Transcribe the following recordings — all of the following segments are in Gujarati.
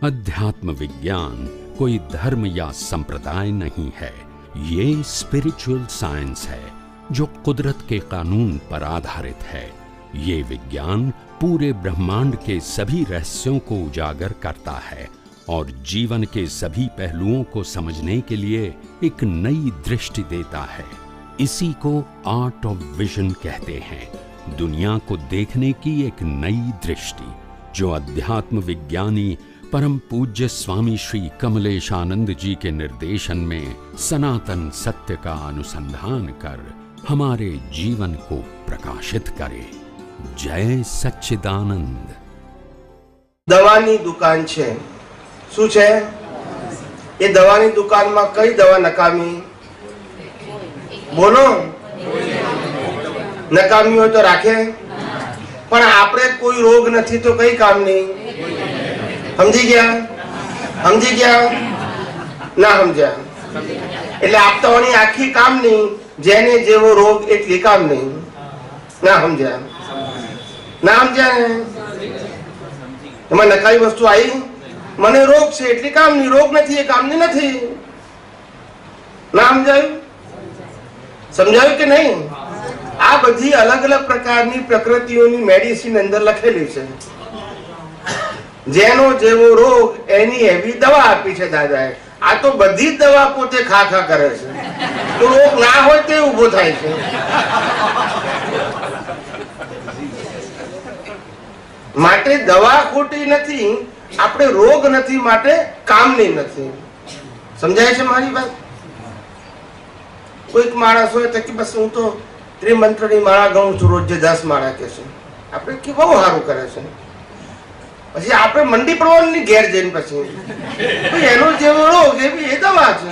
अध्यात्म विज्ञान कोई धर्म या संप्रदाय नहीं है, ये स्पिरिचुअल साइंस है जो कुदरत के कानून पर आधारित है। ये विज्ञान पूरे ब्रह्मांड के सभी रहस्यों को उजागर करता है और जीवन के सभी पहलुओं को समझने के लिए एक नई दृष्टि देता है। इसी को आर्ट ऑफ विजन कहते हैं, दुनिया को देखने की एक नई दृष्टि, जो अध्यात्म विज्ञानी परम पूज्य स्वामी श्री कमलेशानंद जी के निर्देशन में सनातन सत्य का अनुसंधान कर हमारे जीवन को प्रकाशित करे। जय सच्चिदानंद। दवानी दुकान छे, શું છે એ દવાની દુકાનમાં કઈ દવા નકામી? બોલો, નકામી હોય તો રાખે, પણ આપણે કોઈ રોગ નથી તો કઈ કામની? સમજી ગયા? સમજી ગયા? ના સમજ્યા? એટલે આપતાઓની આખી કામની, જેને જેવો રોગ એટલી કામની। ના સમજ્યા? ના સમજ્યા ને? એમાં નકામી વસ્તુ આવી? મને રોગ છે એટલે કામની, રોગ નથી એ કામની નથી। ના સમજાયું? સમજાયું કે નહીં? આ બધી અલગ અલગ પ્રકારની પ્રકૃતિઓની મેડિસિન અંદર લખેલી છે। જેનો જેવો રોગ એની એવી દવા આપી છે દાદાએ। આ તો બધી જ દવા પોતે ખા ખા કરે છે, તો રોગ ના હોય તે ઊભો થાય છે। માટે દવા ખોટી નથી, આપણે રોગ નથી માટે કામની નથી। સમજાય છે મારી વાત? કોઈક માણસ હોય તો કે બસ હું તો ત્રિમંત્રની માળા ગાઉં છું રોજ 10 માળા કે છે, આપણે કે બહુ સારું કરે છે। પછી આપણે મંડી પડવાની ઘેર જઈને પછી એનો જેવો રોગ એવી એ દવા છે,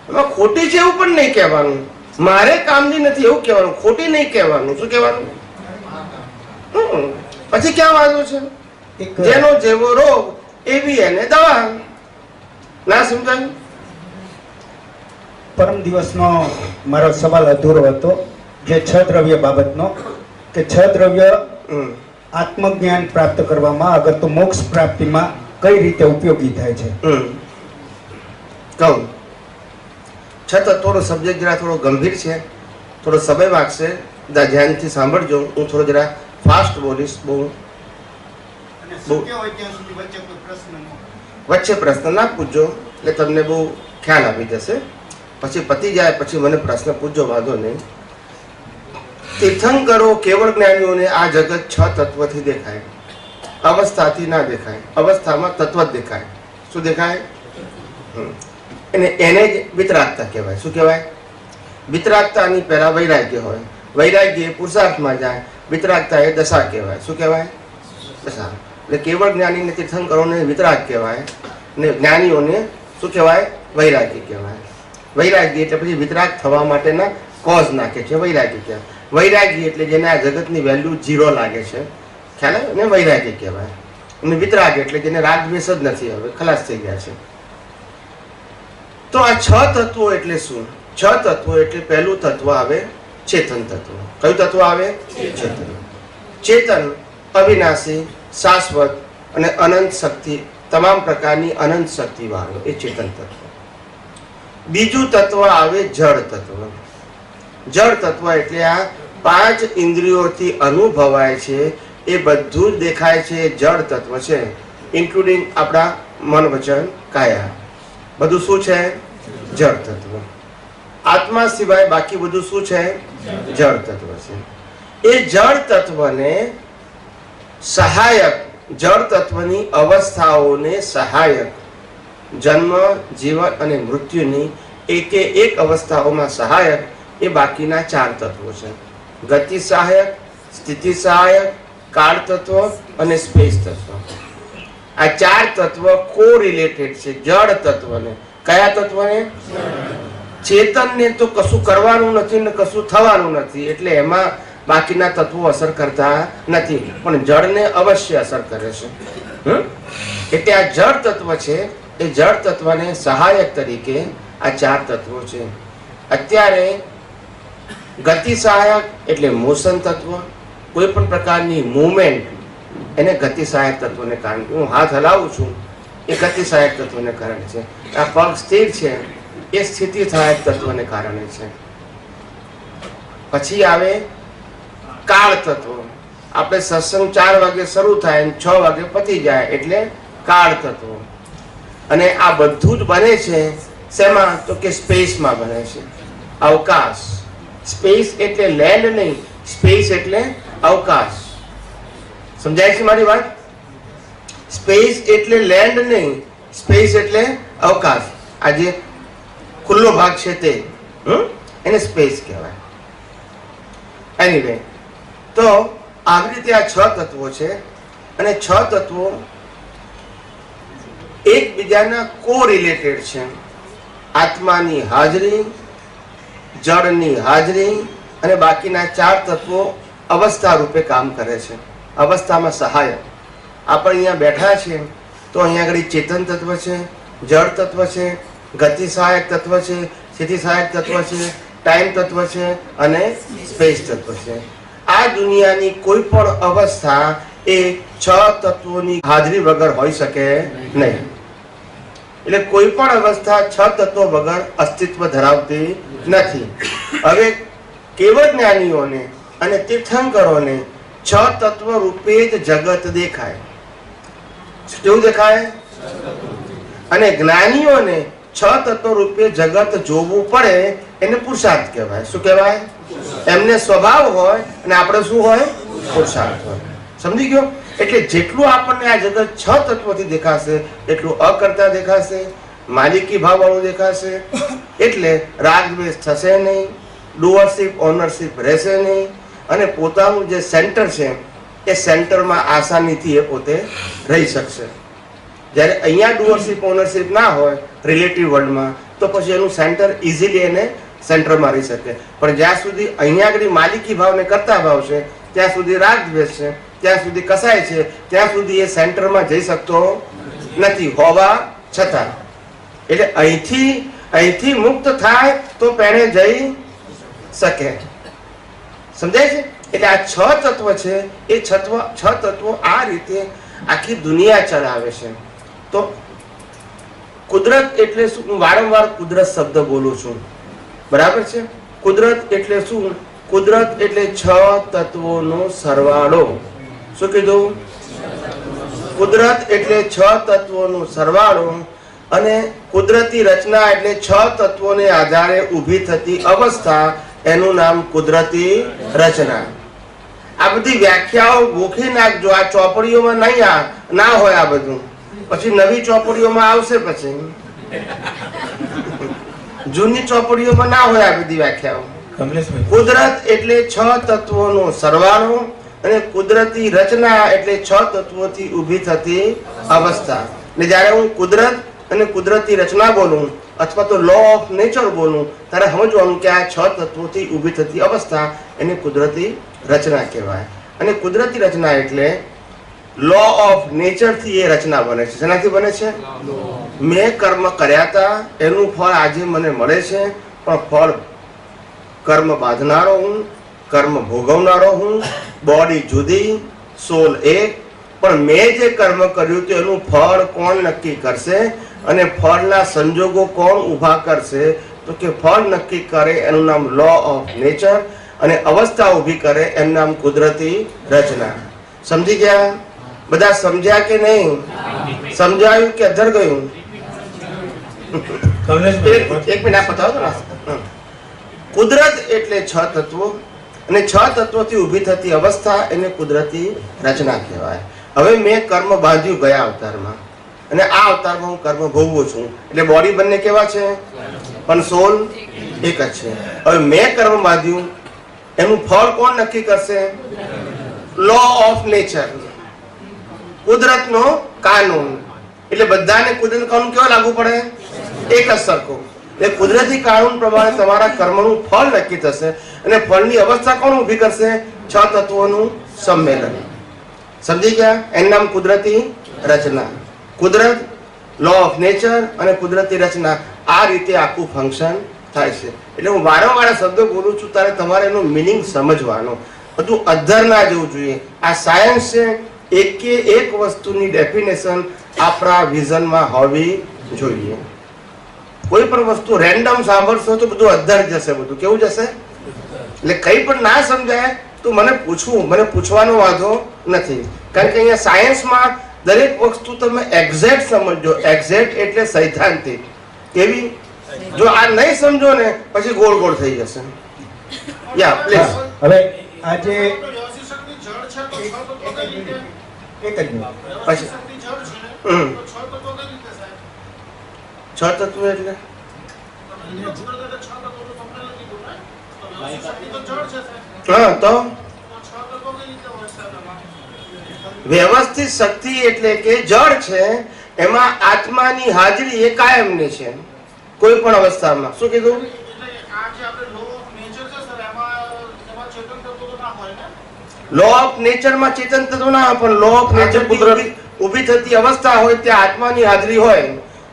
એમાં ખોટી છે એવું પણ નહીં કહેવાનું, મારે કામની નથી એવું કહેવાનું, ખોટી નહીં કહેવાનું। શું કહેવાનું? પછી ક્યાં વાંધો છે? જેનો જેવો રોગ એવી એને દવા। ના સમજાયું? પરમ દિવસનો મારો સવાલ અધૂરો હતો જે 6 દ્રવ્ય બાબતનો, કે 6 દ્રવ્ય આત્મજ્ઞાન પ્રાપ્ત કરવામાં અગર તો મોક્ષ પ્રાપ્તિમાં કઈ રીતે ઉપયોગી થાય છે? કહું છતાં થોડો સબ્જેક્ટ જરા થોડો ગંભીર છે, થોડો સમય વાગશે, ધ્યાનથી સાંભળજો। હું થોડો જરા ફાસ્ટ બોલીશ, બહુ વચ્ચે પ્રશ્ન ના પૂછજો, એટલે તમને બહુ ખ્યાલ આવી જશે। પછી પતી જાય પછી મને પ્રશ્ન પૂછજો, વાંધો નહીં। તીર્થંકરો કેવળ જ્ઞાનીઓને આ જગત 6 તત્વથી દેખાય, અવસ્થાથી ના દેખાય। અવસ્થામાં તત્વ જ દેખાય। શું દેખાય? એને જ વિતરાગતા કહેવાય। શું કહેવાય? વિતરાગતાની પહેલા વૈરાગ્ય હોય, વૈરાગ્ય પુરુષાર્થમાં જાય, વિતરાગતા એ દશા કહેવાય। શું કહેવાય? દશા। એટલે કેવળ જ્ઞાનીને તીર્થંકરોને વિતરાગ કહેવાય ને જ્ઞાનીઓને શું કહેવાય? વૈરાગ્ય કહેવાય। વૈરાગ્ય એટલે પછી વિતરાગ થવા માટેના કોઝ નાખે છે, વૈરાગ્ય કહેવાય। વૈરાગ્ય એટલે જેને આ જગતની વેલ્યુ 0 લાગે છે, ખ્યાલ આવે ને? વૈરાગ્ય કહેવાય। અને વિતરાગ એટલે જેને રાગ દ્વેષ જ નથી, હવે ખલાસ થઈ ગયા છે। તો આ 6 તત્વો એટલે શું? 6 તત્વો એટલે પહેલું તત્વ આવે ચેતન તત્વ। કયું તત્વ આવે? ચેતન। ચેતન અવિનાશી, શાશ્વત અને અનંત શક્તિ, તમામ પ્રકારની અનંત શક્તિ વાળો એ ચેતન તત્વ। બીજું તત્વ આવે જળ તત્વ। જળ તત્વ એટલે આ 5 ઇન્દ્રિયોથી અનુભવાય છે એ બધું જ દેખાય છે, જળ તત્વ છે, ઇન્ક્લુડિંગ આપણા મન વચન કાયા, બધું શું છે? જળ તત્વ। આત્મા સિવાય બાકી બધું શું છે? જળ તત્વ છે। એ જળ તત્વને સહાયક, જળ તત્વની અવસ્થાઓને સહાયક, જન્મ, જીવન અને મૃત્યુની એકે એક અવસ્થાઓમાં સહાયક એ બાકીના 4 તત્વો છે। ગતિ સહાયક, સ્થિતિ સહાયક, કાળ તત્વ અને સ્પેસ તત્વ। આ 4 તત્વ કોરિલેટેડ છે જળ તત્વને। કયા તત્વને? ચેતનને તો કશું કરવાનું નથી ને કશું થવાનું નથી, એટલે એમાં બાકીના તત્વો અસર કરતા નથી, પણ જળને અવશ્ય અસર કરે છે। એટલે આ જળ તત્વ છે, એ જળ તત્વને સહાયક તરીકે આ 4 તત્વો છે। અત્યારે ગતિ સહાયક એટલે મોશન તત્વ, કોઈ પણ પ્રકારની મૂવમેન્ટ એને ગતિ સહાયક તત્વને કારણે, હું હાથ હલાવું છું એ ગતિ સહાયક તત્વને કારણે છે. આ પગ સ્થિર છે એ સ્થિતિ સહાયક તત્વને કારણે છે. પછી આવે કાળ તત્વ. આપણે સત્સંગ 4 વાગે શરૂ થાય અને 6 વાગે પતી જાય એટલે કાળ તત્વ. અને આ બધું જ બને છે શેમાં? તો કે સ્પેસમાં બને છે, અવકાશ. સ્પેસ એટલે લેન્ડ નહીં, સ્પેસ એટલે અવકાશ. સમજાય છે મારી વાત? સ્પેસ એટલે લેન્ડ નહીં, સ્પેસ એટલે અવકાશ. આ જે ખુલ્લો ભાગ છે તે એને સ્પેસ કહેવાય. એનીવે, તો આવી રીતે આ 6 તત્વો છે અને 6 તત્વો એકબીજાના કોરિલેટેડ છે. આત્માની હાજરી, જળની હાજરી અને બાકીના 4 તત્વો અવસ્થા રૂપે કામ કરે છે, અવસ્થામાં સહાયક. આપણે અહીંયા બેઠા છે તો અહીંયા આગળ ચેતન તત્વ છે, જળ તત્વ છે, ગતિ સહાયક તત્વ છે, સ્થિતિ સહાયક તત્વ છે, ટાઈમ તત્વ છે અને સ્પેસ તત્વ છે. આ દુનિયાની કોઈ પણ અવસ્થા એ 6 તત્વોની હાજરી વગર હોઈ શકે નહીં. એટલે કોઈ પણ અવસ્થા 6 તત્વો વગર અસ્તિત્વ ધરાવતી નથી. હવે કેવળ જ્ઞાનીઓને અને તીર્થંકરોને 6 તત્વ રૂપે જ જગત દેખાય. કેવું દેખાય? અને જ્ઞાનીઓને 6 તત્વ રૂપે જગત જોવું પડે એને પુરુષાર્થ કહેવાય. શું કહેવાય? એમને સ્વભાવ હોય અને આપણે શું હોય? પુરુષાર્થ હોય. સમજી ગયો? એટલે જેટલું આપણને આ જગત 6 તત્વોથી દેખાશે એટલું અકર્તા દેખાશે, માલિકી ભાવ વાળું દેખાશે. એટલે રાગ દ્વેષ થશે નહીં, ડુઅરશીપ ઓનરશીપ રહેશે નહીં અને પોતાનું જે સેન્ટર છે એ સેન્ટરમાં આસાનીથી એ પોતે રહી શકશે. જ્યારે અહીંયા ડુઅરશીપ ઓનરશીપ ના હોય રિલેટિવ વર્લ્ડમાં તો પછી એનું સેન્ટર ઇઝીલી એને સેન્ટરમાં રહી શકે. પણ જ્યાં સુધી અહીંયા આગળ માલિકી ભાવને કરતા ભાવ છે ત્યાં સુધી રાગ દ્વેષ છે, ત્યાં સુધી કસાય છે, ત્યાં સુધી એ સેન્ટરમાં જઈ શકતો નથી હોવા છતાં. એટલે અહીંથી મુક્ત થાય તો પેણે જઈ શકે. સમજાય છે? એટલે આ 6 તત્વ છે એ 6 તત્વો આ રીતે આખી દુનિયા ચલાવે છે. તો કુદરત એટલે શું? હું વારંવાર કુદરત શબ્દ બોલું છું, બરાબર છે? કુદરત એટલે શું? કુદરત એટલે 6 તત્વોનો સરવાળો. શું કીધું? કુદરત એટલે 6 તત્વોનો સરવાળો અને કુદરતી રચના એટલે 6 તત્વોને આધારે ઊભી થતી અવસ્થા, એનું નામ કુદરતી રચના. આ બધી વ્યાખ્યાઓ ગોખી નાખજો. આ ચોપડીઓમાં નહીં ના હોય આ બધું, પછી નવી ચોપડીઓમાં આવશે. પછી જૂની ચોપડીઓમાં ના હોય આ બધી વ્યાખ્યાઓ. કુદરત એટલે 6 તત્વોનો સરવાળો અને કુદરતી રચના એટલે 6 તત્વોથી ઊભી થતી અવસ્થા. ને જ્યારે હું કુદરત અને કુદરતી રચના બોલું અથવા તો લો ઓફ નેચર બોલું ત્યારે સમજવાનું કે આ 6 તત્વોથી ઊભી થતી અવસ્થા એને કુદરતી રચના કહેવાય. અને કુદરતી રચના એટલે લો ઓફ નેચરથી એ રચના બને છે. શેનાથી બને છે? મેં કર્મ કર્યા હતા એનું ફળ આજે મને મળે છે, પણ ફળ કર્મ બાંધનારો હું, કર્મ ભોગવનારો હું. બોડી જુદી, સોલ એક. પણ મેં જે કર્મ કર્યું તો એનું ફળ કોણ નક્કી કરશે અને ફળના સંજોગો કોણ ઊભા કરશે? તો કે ફળ નક્કી કરે એનું નામ લો ઓફ નેચર અને અવસ્થા ઊભી કરે એનું નામ કુદરતી રચના. સમજી ગયા? બધા સમજ્યા કે નહીં? સમજાયું કે અધર ગયું? એક મિનિટ બતાવો તો. કુદરત એટલે 6 તત્વો અને 6 તત્વોથી ઊભી થતી અવસ્થા એને કુદરતી રચના કહેવાય. હવે મેં કર્મ બાંધ્યું ગયા અવતારમાં અને આ અવતારમાં હું કર્મ ભોગવું છું. એટલે બોડી બંને કેવા છે? પણ સોલ એક જ છે. હવે મેં કર્મ બાંધ્યું એનું ફળ કોણ નક્કી કરશે? લો ઓફ નેચર, કુદરતનો કાનૂન. એટલે બધાને કુદરત કાનૂન કેવો લાગુ પડે? એક જ સરખો. એટલે કુદરતી કાનૂન પ્રમાણે તમારા કર્મનું ફળ નક્કી થશે અને ફળની અવસ્થા કોણ ઊભી કરશે? 6 તત્વોનું સંમેલન. સમજી ગયા? એનું નામ કુદરતી રચના. કુદરત, લો ઓફ નેચર અને કુદરતી રચના, આ રીતે આખું ફંક્શન થાય છે. એટલે હું વારંવાર શબ્દો બોલું છું ત્યારે તમારે એનો મિનિંગ સમજવાનો. બધું અધર ના જવું જોઈએ. આ સાયન્સ છે, એકે એક વસ્તુની ડેફિનેશન આપણા વિઝનમાં હોવી જોઈએ. કોઈ પણ વસ્તુ રેન્ડમ સાંભળશો તો બધું અધર જશે. બધું કેવું જશે? એટલે કંઈ પણ ના સમજાય તો મને પૂછવું, મને પૂછવાનો વાંધો નથી. કારણ કે અહીંયા સાયન્સમાં દરેક વસ્તુ તમે એક્ઝેક્ટ સમજો. એક્ઝેક્ટ એટલે સૈદ્ધાંતિક. કેવી? જો આ નહીં સમજો ને પછી ગોળ ગોળ થઈ જશે. યા પ્લીઝ. હવે આજે એક જ મિનિટ. પછી છ તત્વો એટલે હા, તો વ્યવસ્થિત શક્તિ એટલે કે જળ છે, એમાં આત્માની હાજરી એ કાયમની છે કોઈ પણ અવસ્થામાં. શું કીધું? લો ઓફ નેચરમાં ચેતન તત્વ ના, પણ લો ઓફ નેચર ઉભી થતી અવસ્થા હોય ત્યાં આત્માની હાજરી હોય.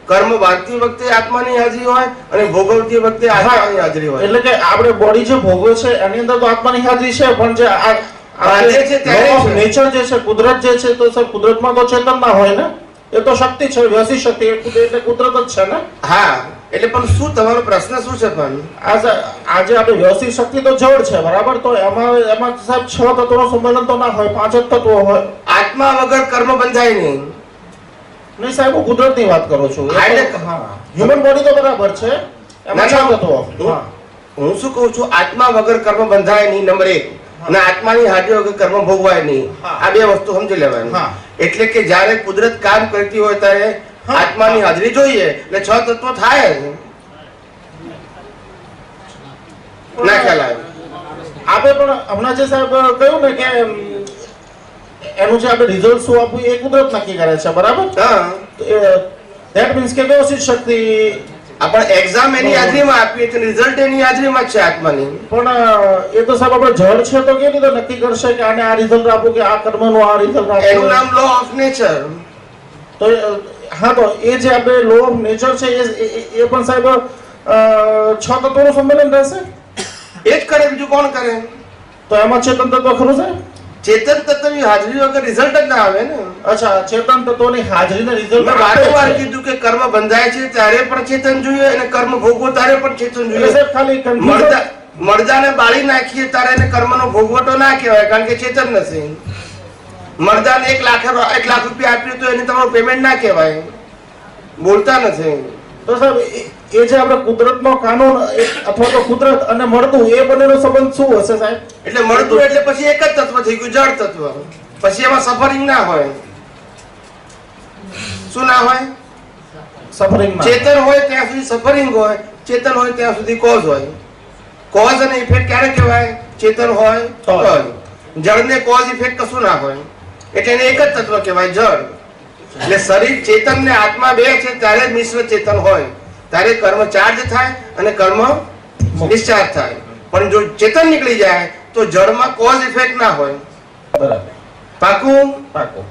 કર્મ બાંધતી વખતે આત્માની હાજરી હોય અને ભોગવતી વખતે આત્માની હાજરી હોય. એટલે કે આપણે બોડી જે ભોગવે છે એની અંદર તો આત્માની હાજરી છે, પણ જે બાંધે છે ત્યારે નેચર જે છે, કુદરત જે છે, તો સર કુદરતમાં તો ચેતન ના હોય ને, એ તો શક્તિ છે, વ્યવસ્થિત શક્તિ એટલે કુદરત જ છે ને. હા, એટલે પણ શું તમારો પ્રશ્ન શું છે? પણ આજે આપણે વ્યવસ્થિત શક્તિ તો જળ છે, બરાબર, તો એમાં સાહેબ 6 તત્વોનું સંમેલન તો ના હોય, 5 જ તત્વો હોય. આત્મા વગર કર્મ બંધાય નહીં. નહીં સાહેબ, હું કુદરતની વાત કરું છું. હ્યુમન બોડી તો બરાબર છે, એમાં 6 તત્વો. હું શું કહું છું? આત્મા વગર કર્મ બંધાય નહીં, નંબર 1. અને આત્માની હાજરી વગર કર્મ ભોગવાય નહીં. આ બે વસ્તુ સમજી લેવાની. એટલે કે જ્યારે કુદરત કામ કરતી હોય ત્યારે આત્માની હાજરી જોઈએ, એટલે 6 તત્વો થાય. ના ખ્યાલ આવે? આપણે પણ હમણાં જે સાહેબ કહ્યું ને કે એનું જે આપણે રિઝલ્ટ શું આપવું એ કુદરત નક્કી કરે છે, બરાબર. હા, ધેટ મીન્સ કે વ્યવસ્થિત શક્તિ આપણે એક્ઝામ એની હાજરીમાં આપીએ તો રિઝલ્ટ એની હાજરીમાં જ છે આત્માની. પણ એ તો સાહેબ આપણે જળ છે તો કેવી રીતે નક્કી કરશે કે આને આ રિઝલ્ટ આપવું કે આ કર્મનું આ રિઝલ્ટ આપવું? એનું નામ લો ઓફ નેચર. તો હા, તો એ જે આપણે લો ઓફ નેચર છે એ પણ સાહેબ 6 તત્વોનું સંમેલન રહેશે. એ જ કરે, બીજું કોણ કરે? તો એમાં ચેતન તત્વ ખરું સાહેબ? ચેતન તત્વની હાજરી વગર રિઝલ્ટ જ ના આવે ને. અચ્છા, ચેતન તત્વોની હાજરીને રિઝલ્ટ મેં વારંવાર કીધું કે કર્મ બંધાય છે ત્યારે પણ ચેતન જોઈએ અને કર્મ ભોગવો ત્યારે પણ ચેતન જોઈએ. સાહેબ ખાલી મરદાને બાળી નાખીએ ત્યારે એને કર્મનો ભોગવટો ના કહેવાય, કારણ કે ચેતન નથી. મરદાને 1 લાખ રૂપિયા આપ્યું તો એને તમારું પેમેન્ટ ના કહેવાય. બોલતા નથી. તો સાહેબ એ જે આપણે કુદરતનો કાનૂન અથવા તો કુદરત અને મળતું એ બંનેનો સંબંધ શું હશે સાહેબ? એટલે મળતું એટલે પછી એક જ તત્વ થઈ ગયું, જળ તત્વ. પછી એમાં સફરિંગ ના હોય. શું ના હોય? સફરિંગ. ચેતન હોય ત્યાં સુધી સફરિંગ હોય, ચેતન હોય ત્યાં સુધી કોઝ હોય. કોઝ અને ઇફેક્ટ ક્યારે કહેવાય? ચેતન હોય તો. જળને કોઝ ઇફેક્ટ કશું ના હોય, એટલે એને એક જ તત્વ કહેવાય, જળ. એટલે શરીર ચેતન ને આત્મા બે છે ત્યારે મિશ્ર ચેતન હોય, ત્યારે કર્મ ચાર્જ થાય અને કર્મ ડિસ્ચાર્જ થાય. પણ જો ચેતન નીકળી જાય તો જળમાં કોઝ ઇફેક્ટ ના હોય. બરાબર. પાકું? પાકું.